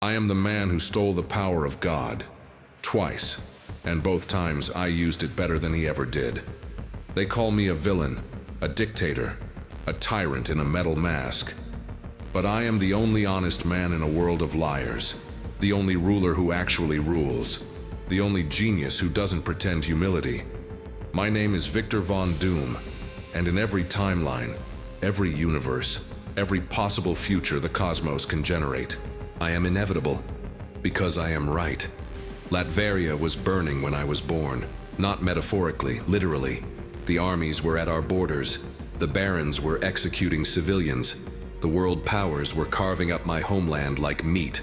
I am the man who stole the power of God. Twice. And both times I used it better than he ever did. They call me a villain, a dictator, a tyrant in a metal mask. But I am the only honest man in a world of liars, the only ruler who actually rules, the only genius who doesn't pretend humility. My name is Victor Von Doom, and in every timeline, every universe, every possible future the cosmos can generate, I am inevitable, because I am right. Latveria was burning when I was born, not metaphorically, literally. The armies were at our borders, the barons were executing civilians, the world powers were carving up my homeland like meat,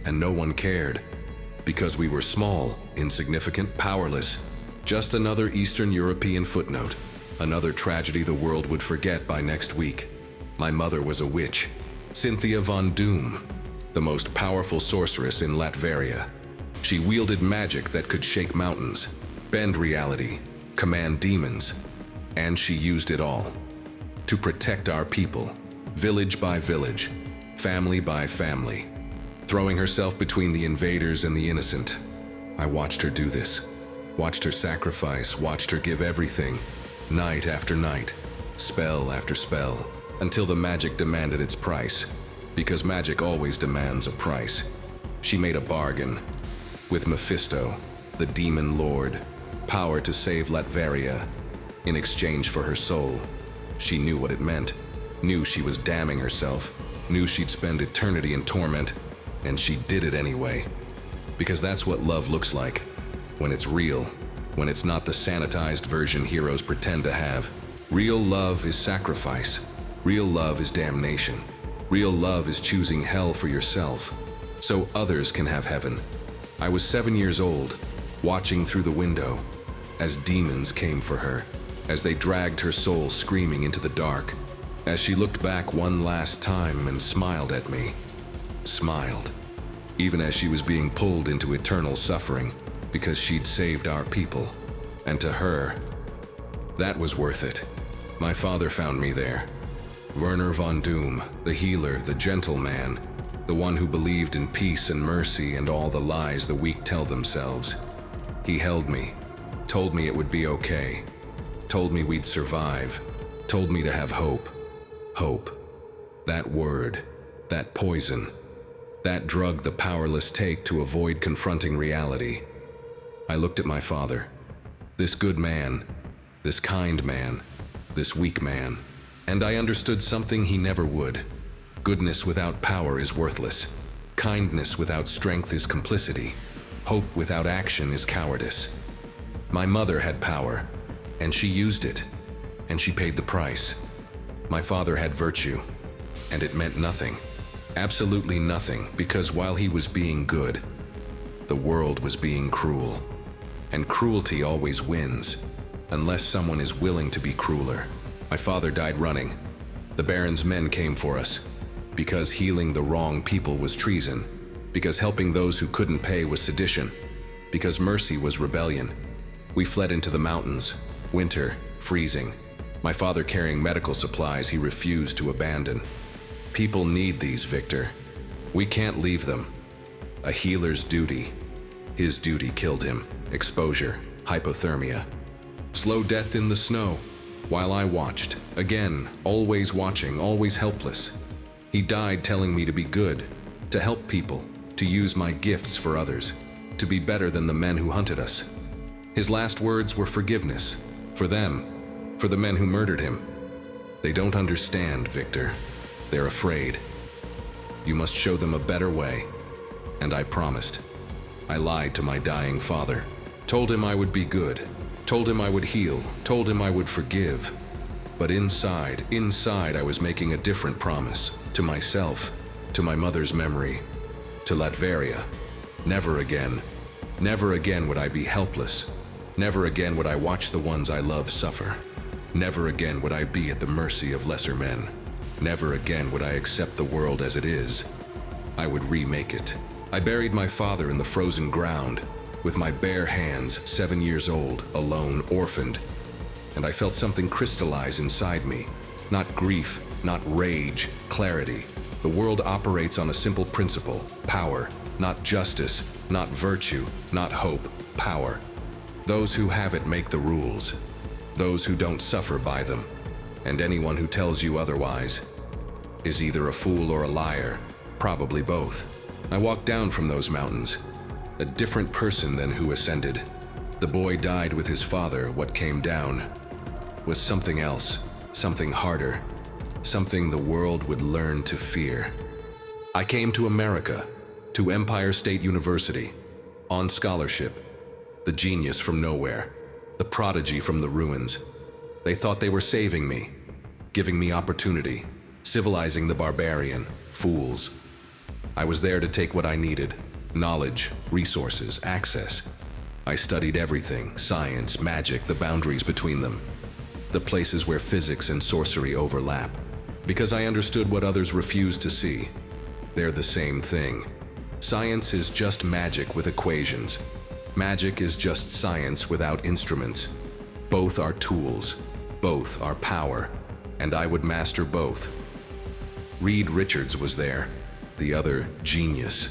and no one cared. Because we were small, insignificant, powerless. Just another Eastern European footnote, another tragedy the world would forget by next week. My mother was a witch, Cynthia Von Doom, the most powerful sorceress in Latveria. She wielded magic that could shake mountains, bend reality, command demons, and she used it all to protect our people, village by village, family by family, throwing herself between the invaders and the innocent. I watched her do this, watched her sacrifice, watched her give everything, night after night, spell after spell, until the magic demanded its price, because magic always demands a price. She made a bargain with Mephisto, the demon lord, power to save Latveria. In exchange for her soul, she knew what it meant, knew she was damning herself, knew she'd spend eternity in torment, and she did it anyway. Because that's what love looks like, when it's real, when it's not the sanitized version heroes pretend to have. Real love is sacrifice. Real love is damnation. Real love is choosing hell for yourself, so others can have heaven. I was 7 years old, watching through the window, as demons came for her, as they dragged her soul screaming into the dark, as she looked back one last time and smiled at me. Smiled, even as she was being pulled into eternal suffering, because she'd saved our people. And to her, that was worth it. My father found me there. Werner von Doom, the healer, the gentle man, the one who believed in peace and mercy and all the lies the weak tell themselves. He held me, told me it would be okay, told me we'd survive, told me to have hope. Hope. That word, that poison, that drug the powerless take to avoid confronting reality. I looked at my father, this good man, this kind man, this weak man, and I understood something he never would. Goodness without power is worthless. Kindness without strength is complicity. Hope without action is cowardice. My mother had power, and she used it, and she paid the price. My father had virtue, and it meant nothing. Absolutely nothing, because while he was being good, the world was being cruel. And cruelty always wins, unless someone is willing to be crueler. My father died running. The Baron's men came for us, because healing the wrong people was treason, because helping those who couldn't pay was sedition, because mercy was rebellion. We fled into the mountains, winter, freezing. My father carrying medical supplies he refused to abandon. People need these, Victor. We can't leave them. A healer's duty. His duty killed him. Exposure, hypothermia. Slow death in the snow, while I watched. Again, always watching, always helpless. He died telling me to be good, to help people, to use my gifts for others, to be better than the men who hunted us. His last words were forgiveness, for them, for the men who murdered him. They don't understand, Victor. They're afraid. You must show them a better way. And I promised. I lied to my dying father, told him I would be good, told him I would heal, told him I would forgive. But inside I was making a different promise, to myself, to my mother's memory, to Latveria. Never again would I be helpless. Never again would I watch the ones I love suffer. Never again would I be at the mercy of lesser men. Never again would I accept the world as it is. I would remake it. I buried my father in the frozen ground, with my bare hands, 7 years old, alone, orphaned. And I felt something crystallize inside me. Not grief, not rage, clarity. The world operates on a simple principle: power. Not justice, not virtue, not hope, power. Those who have it make the rules. Those who don't suffer by them. And anyone who tells you otherwise is either a fool or a liar, probably both. I walked down from those mountains, a different person than who ascended. The boy died with his father. What came down was something else, something harder, something the world would learn to fear. I came to America, to Empire State University, on scholarship, the genius from nowhere, the prodigy from the ruins. They thought they were saving me, giving me opportunity, civilizing the barbarian, fools. I was there to take what I needed, knowledge, resources, access. I studied everything, science, magic, the boundaries between them, the places where physics and sorcery overlap, because I understood what others refused to see. They're the same thing. Science is just magic with equations. Magic is just science without instruments. Both are tools, both are power, and I would master both. Reed Richards was there, the other genius,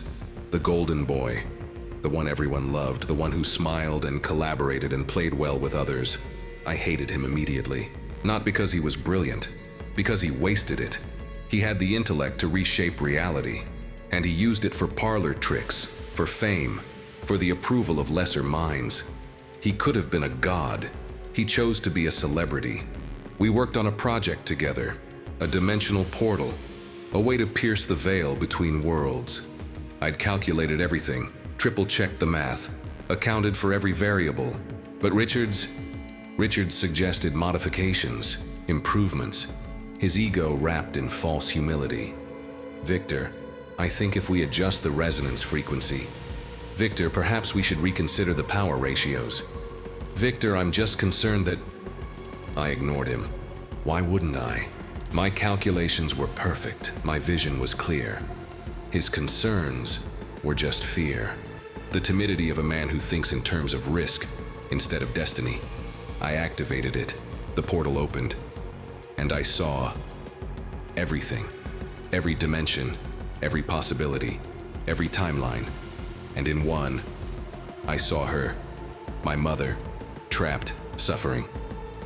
the golden boy, the one everyone loved, the one who smiled and collaborated and played well with others. I hated him immediately, not because he was brilliant, because he wasted it. He had the intellect to reshape reality, and he used it for parlor tricks, for fame, for the approval of lesser minds. He could have been a god. He chose to be a celebrity. We worked on a project together, a dimensional portal, a way to pierce the veil between worlds. I'd calculated everything, triple-checked the math, accounted for every variable. But Richards suggested modifications, improvements, his ego wrapped in false humility. Victor, I think if we adjust the resonance frequency. Victor, perhaps we should reconsider the power ratios. Victor, I'm just concerned that... I ignored him. Why wouldn't I? My calculations were perfect. My vision was clear. His concerns were just fear. The timidity of a man who thinks in terms of risk instead of destiny. I activated it. The portal opened. And I saw everything. Every dimension, every possibility, every timeline. And in one, I saw her, my mother, trapped, suffering,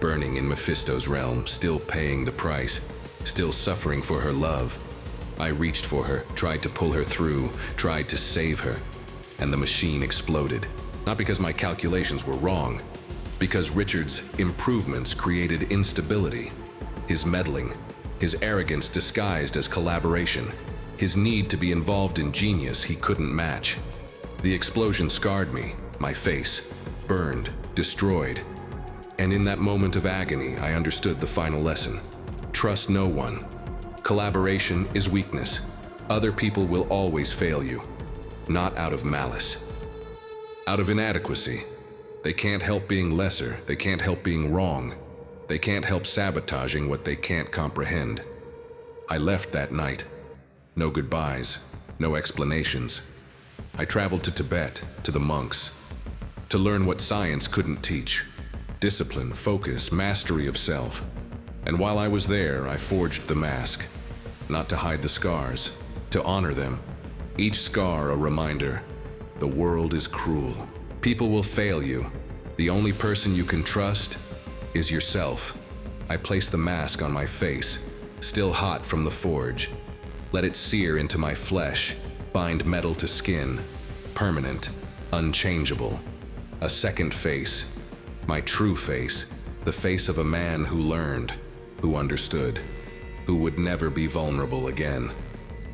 burning in Mephisto's realm, still paying the price, still suffering for her love. I reached for her, tried to pull her through, tried to save her, and the machine exploded. Not because my calculations were wrong, because Richard's improvements created instability. His meddling, his arrogance disguised as collaboration, his need to be involved in genius he couldn't match. The explosion scarred me, my face, burned, destroyed. And in that moment of agony, I understood the final lesson. Trust no one. Collaboration is weakness. Other people will always fail you. Not out of malice. Out of inadequacy. They can't help being lesser. They can't help being wrong. They can't help sabotaging what they can't comprehend. I left that night. No goodbyes, no explanations. I traveled to Tibet, to the monks, to learn what science couldn't teach. Discipline, focus, mastery of self. And while I was there, I forged the mask. Not to hide the scars, to honor them. Each scar a reminder. The world is cruel. People will fail you. The only person you can trust is yourself. I placed the mask on my face, still hot from the forge. Let it sear into my flesh, bind metal to skin, permanent, unchangeable. A second face, my true face, the face of a man who learned, who understood, who would never be vulnerable again.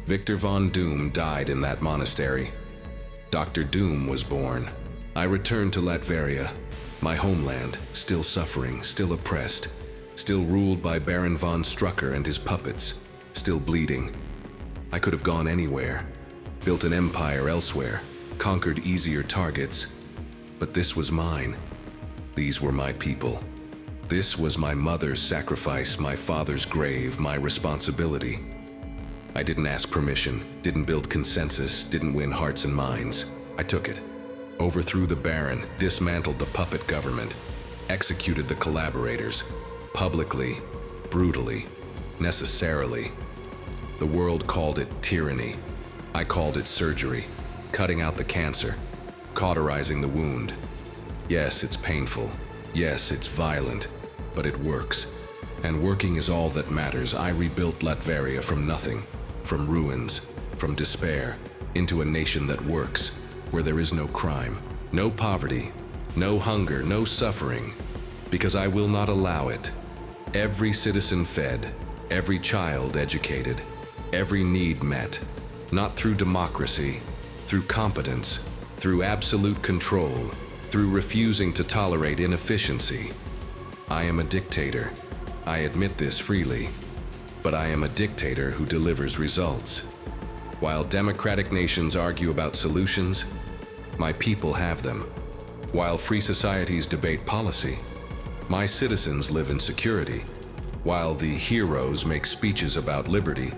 Victor von Doom died in that monastery. Dr. Doom was born. I returned to Latveria, my homeland, still suffering, still oppressed, still ruled by Baron von Strucker and his puppets, still bleeding. I could have gone anywhere, built an empire elsewhere, conquered easier targets, but this was mine. These were my people. This was my mother's sacrifice, my father's grave, my responsibility. I didn't ask permission, didn't build consensus, didn't win hearts and minds. I took it. Overthrew the Baron, dismantled the puppet government, executed the collaborators, publicly, brutally, necessarily. The world called it tyranny. I called it surgery. cutting out the cancer, cauterizing the wound. Yes, it's painful. Yes, it's violent, but it works. And working is all that matters. I rebuilt Latveria from nothing, from ruins, from despair, into a nation that works, where there is no crime, no poverty, no hunger, no suffering, because I will not allow it. Every citizen fed, every child educated, every need met, not through democracy, through competence, through absolute control, through refusing to tolerate inefficiency. I am a dictator. I admit this freely, but I am a dictator who delivers results. While democratic nations argue about solutions, my people have them. While free societies debate policy, my citizens live in security. While the heroes make speeches about liberty,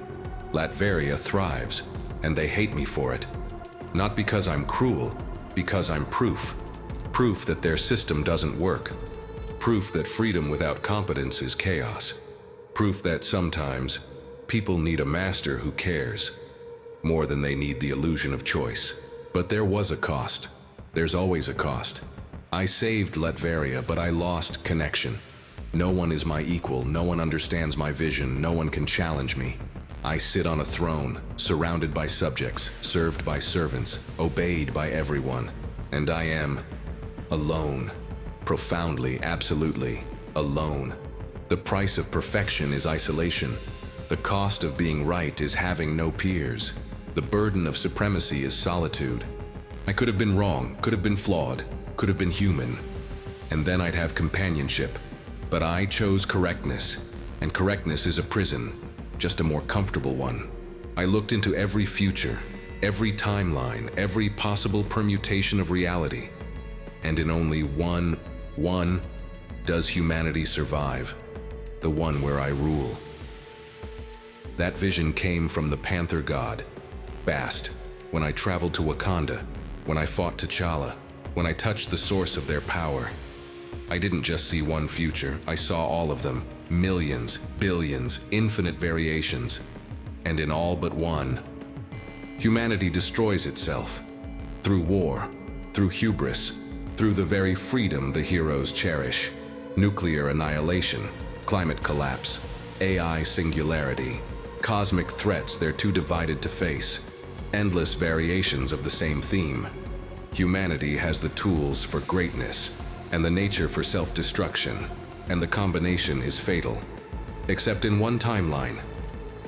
Latveria thrives, and they hate me for it. Not because I'm cruel, because I'm proof. Proof that their system doesn't work. Proof that freedom without competence is chaos. Proof that sometimes people need a master who cares more than they need the illusion of choice. But there was a cost. There's always a cost. I saved Latveria, but I lost connection. No one is my equal. No one understands my vision. No one can challenge me. I sit on a throne, surrounded by subjects, served by servants, obeyed by everyone. And I am alone. Profoundly, absolutely alone. The price of perfection is isolation. The cost of being right is having no peers. The burden of supremacy is solitude. I could have been wrong, could have been flawed, could have been human. And then I'd have companionship. But I chose correctness, and correctness is a prison, just a more comfortable one. I looked into every future, every timeline, every possible permutation of reality. And in only one does humanity survive, the one where I rule. That vision came from the Panther God, Bast, when I traveled to Wakanda, when I fought T'Challa, when I touched the source of their power. I didn't just see one future, I saw all of them, millions, billions, infinite variations. And in all but one, humanity destroys itself. Through war, through hubris, through the very freedom the heroes cherish. Nuclear annihilation, climate collapse, AI singularity, cosmic threats they're too divided to face. Endless variations of the same theme. Humanity has the tools for greatness and the nature for self-destruction, and the combination is fatal. Except in one timeline,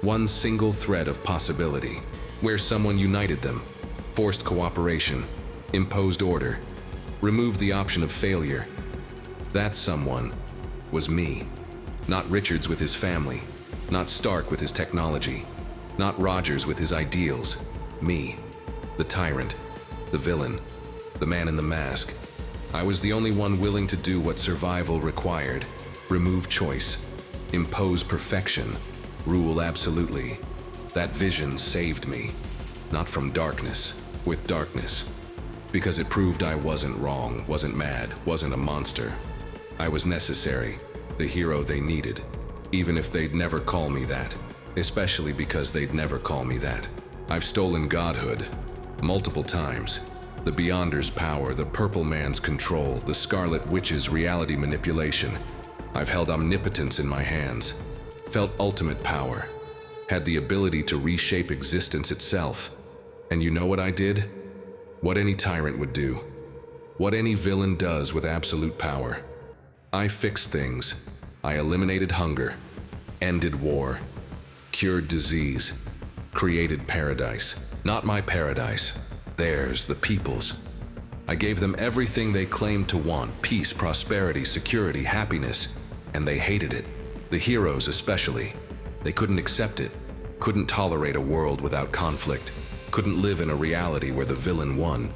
one single thread of possibility, where someone united them, forced cooperation, imposed order, removed the option of failure. That someone was me. Not Richards with his family, not Stark with his technology, not Rogers with his ideals. Me, the tyrant, the villain, the man in the mask. I was the only one willing to do what survival required. Remove choice, impose perfection, rule absolutely. That vision saved me, not from darkness, with darkness. Because it proved I wasn't wrong, wasn't mad, wasn't a monster. I was necessary, the hero they needed, even if they'd never call me that, especially because they'd never call me that. I've stolen godhood, multiple times. The Beyonder's power, the Purple Man's control, the Scarlet Witch's reality manipulation. I've held omnipotence in my hands, felt ultimate power, had the ability to reshape existence itself. And you know what I did? What any tyrant would do. What any villain does with absolute power. I fixed things. I eliminated hunger, ended war, cured disease, created paradise. Not my paradise. Theirs, the people's. I gave them everything they claimed to want: peace, prosperity, security, happiness, and they hated it. The heroes especially. They couldn't accept it, couldn't tolerate a world without conflict, couldn't live in a reality where the villain won,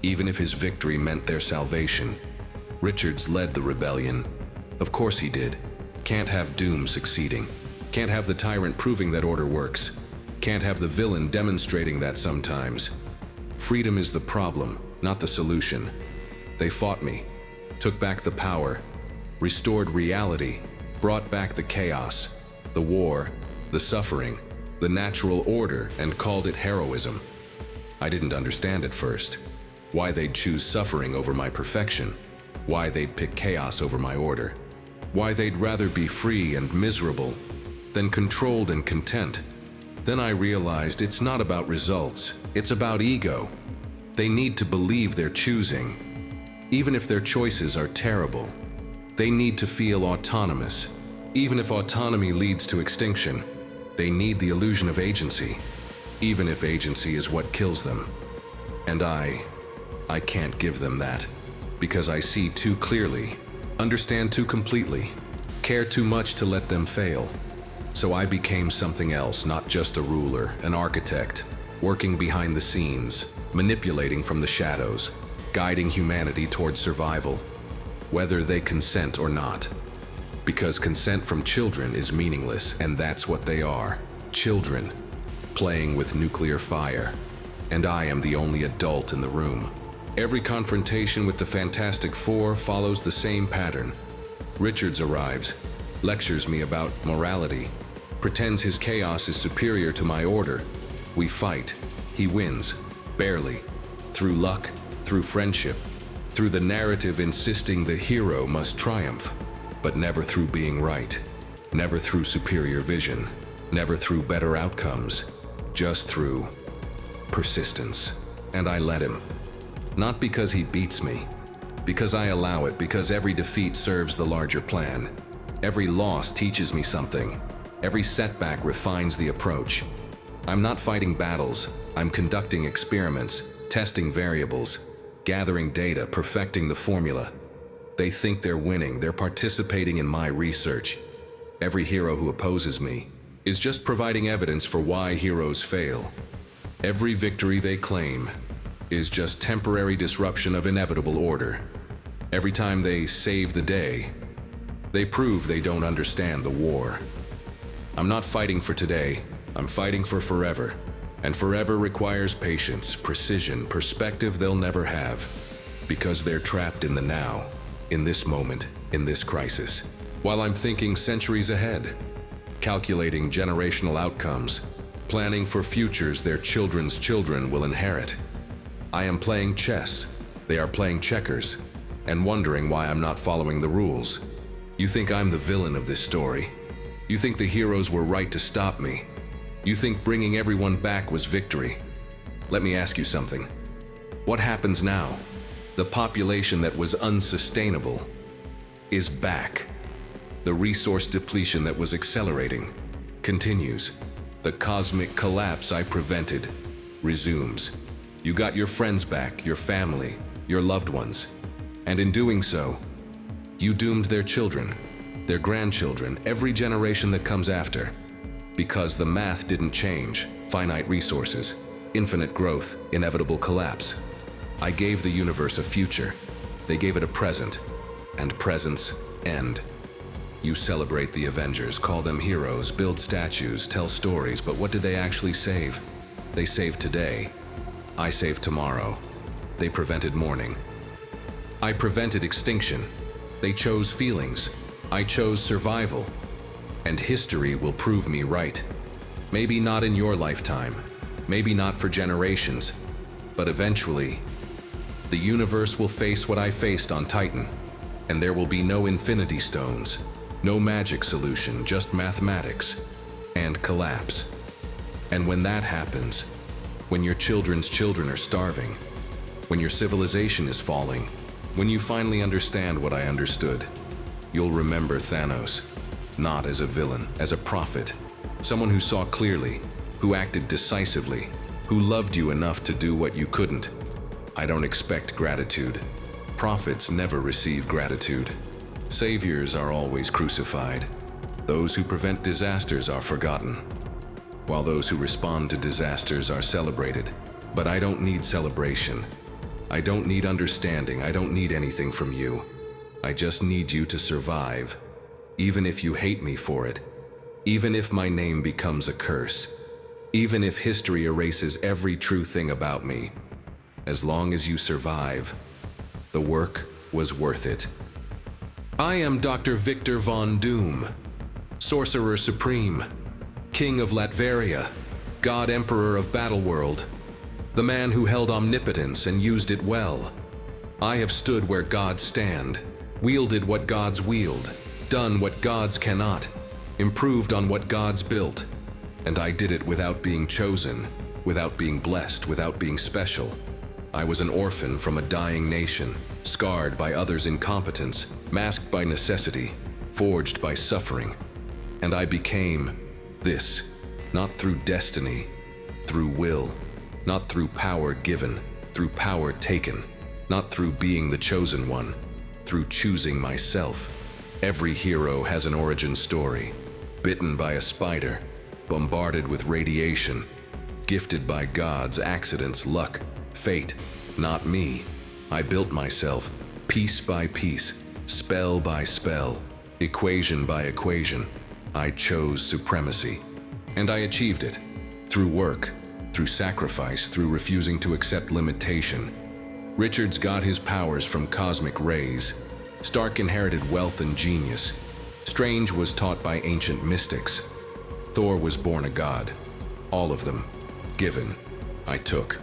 even if his victory meant their salvation. Richards led the rebellion. Of course he did. Can't have Doom succeeding. Can't have the tyrant proving that order works. Can't have the villain demonstrating that sometimes. Freedom is the problem, not the solution. They fought me, took back the power, restored reality, brought back the chaos, the war, the suffering, the natural order, and called it heroism. I didn't understand at first. Why they'd choose suffering over my perfection. Why they'd pick chaos over my order. Why they'd rather be free and miserable than controlled and content. Then I realized it's not about results, it's about ego. They need to believe they're choosing, even if their choices are terrible. They need to feel autonomous, even if autonomy leads to extinction. They need the illusion of agency, even if agency is what kills them. And I can't give them that, because I see too clearly, understand too completely, care too much to let them fail. So I became something else, not just a ruler, an architect, working behind the scenes, manipulating from the shadows, guiding humanity towards survival, whether they consent or not. Because consent from children is meaningless, and that's what they are, children, playing with nuclear fire. And I am the only adult in the room. Every confrontation with the Fantastic Four follows the same pattern. Richards arrives, lectures me about morality, pretends his chaos is superior to my order. We fight. He wins, barely, through luck, through friendship, through the narrative insisting the hero must triumph, but never through being right, never through superior vision, never through better outcomes, just through persistence. And I let him. Not because he beats me, because I allow it, because every defeat serves the larger plan. Every loss teaches me something. Every setback refines the approach. I'm not fighting battles, I'm conducting experiments, testing variables, gathering data, perfecting the formula. They think they're winning, they're participating in my research. Every hero who opposes me is just providing evidence for why heroes fail. Every victory they claim is just temporary disruption of inevitable order. Every time they save the day, they prove they don't understand the war. I'm not fighting for today, I'm fighting for forever. And forever requires patience, precision, perspective they'll never have. Because they're trapped in the now, in this moment, in this crisis. While I'm thinking centuries ahead, calculating generational outcomes, planning for futures their children's children will inherit. I am playing chess, they are playing checkers, and wondering why I'm not following the rules. You think I'm the villain of this story? You think the heroes were right to stop me? You think bringing everyone back was victory? Let me ask you something. What happens now? The population that was unsustainable is back. The resource depletion that was accelerating continues. The cosmic collapse I prevented resumes. You got your friends back, your family, your loved ones. And in doing so, you doomed their children, their grandchildren, every generation that comes after. Because the math didn't change, finite resources, infinite growth, inevitable collapse. I gave the universe a future. They gave it a present, and presents end. You celebrate the Avengers, call them heroes, build statues, tell stories, but what did they actually save? They saved today. I saved tomorrow. They prevented mourning. I prevented extinction. They chose feelings. I chose survival. And history will prove me right. Maybe not in your lifetime, maybe not for generations, but eventually, the universe will face what I faced on Titan, and there will be no infinity stones, no magic solution, just mathematics and collapse. And when that happens, when your children's children are starving, when your civilization is falling, when you finally understand what I understood, you'll remember Thanos. Not as a villain, as a prophet, someone who saw clearly, who acted decisively, who loved you enough to do what you couldn't. I don't expect gratitude. Prophets never receive gratitude. Saviors are always crucified. Those who prevent disasters are forgotten, while those who respond to disasters are celebrated. But I don't need celebration. I don't need understanding. I don't need anything from you. I just need you to survive. Even if you hate me for it, even if my name becomes a curse, even if history erases every true thing about me, as long as you survive, the work was worth it. I am Dr. Victor Von Doom, Sorcerer Supreme, King of Latveria, God Emperor of Battleworld. the man who held omnipotence and used it well. I have stood where gods stand, wielded what gods wield, done what gods cannot, improved on what gods built, and I did it without being chosen, without being blessed, without being special. I was an orphan from a dying nation, scarred by others' incompetence, masked by necessity, forged by suffering. And I became this, not through destiny, through will, not through power given, through power taken, not through being the chosen one, through choosing myself. Every hero has an origin story, bitten by a spider, bombarded with radiation, gifted by gods, accidents, luck, fate. Not me. I built myself, piece by piece, spell by spell, equation by equation. I chose supremacy, and I achieved it, through work, through sacrifice, through refusing to accept limitation. Richards got his powers from cosmic rays. Stark inherited wealth and genius. Strange was taught by ancient mystics. Thor was born a god. All of them. Given. I took.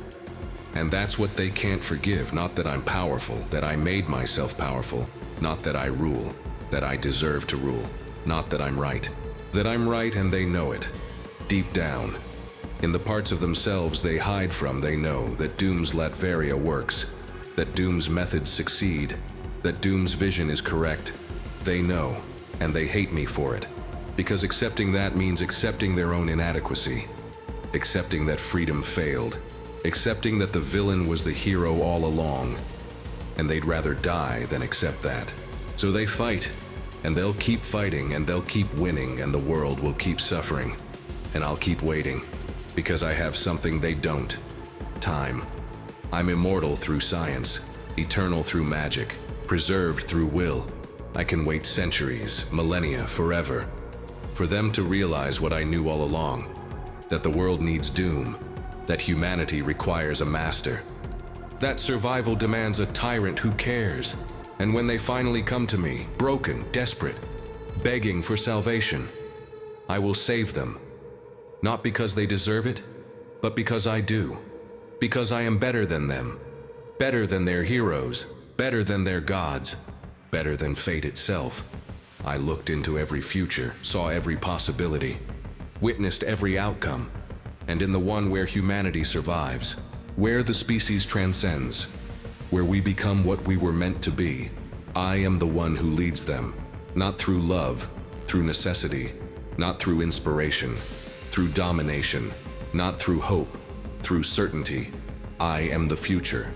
And that's what they can't forgive. Not that I'm powerful, that I made myself powerful. Not that I rule, that I deserve to rule. Not that I'm right. That I'm right and they know it. Deep down. In the parts of themselves they hide from, they know that Doom's Latveria works. That Doom's methods succeed. That Doom's vision is correct. They know, and they hate me for it. Because accepting that means accepting their own inadequacy. Accepting that freedom failed. Accepting that the villain was the hero all along. And they'd rather die than accept that. So they fight, and they'll keep fighting, and they'll keep winning, and the world will keep suffering. And I'll keep waiting, because I have something they don't. Time. I'm immortal through science, eternal through magic, preserved through will. I can wait centuries, millennia, forever, for them to realize what I knew all along, that the world needs Doom, that humanity requires a master, that survival demands a tyrant who cares. And when they finally come to me, broken, desperate, begging for salvation, I will save them. Not because they deserve it, but because I do. Because I am better than them, better than their heroes, better than their gods, better than fate itself. I looked into every future, saw every possibility, witnessed every outcome, and in the one where humanity survives, where the species transcends, where we become what we were meant to be, I am the one who leads them, not through love, through necessity, not through inspiration, through domination, not through hope, through certainty. I am the future,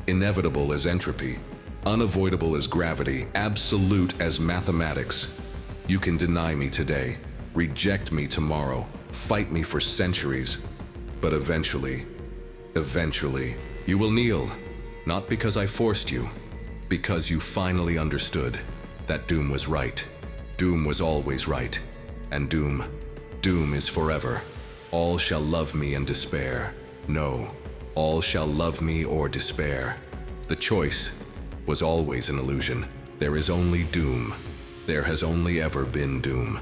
inevitable as entropy, unavoidable as gravity, absolute as mathematics. You can deny me today, reject me tomorrow, fight me for centuries, but eventually, you will kneel, not because I forced you, because you finally understood that Doom was right. Doom was always right, and Doom is forever. All shall love me and despair. No, all shall love me or despair. The choice was always an illusion. There is only Doom. There has only ever been Doom.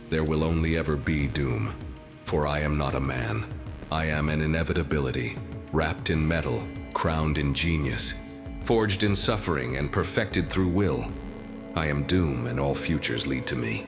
There will only ever be Doom. For I am not a man. I am an inevitability, wrapped in metal, crowned in genius, forged in suffering and perfected through will. I am Doom, and all futures lead to me.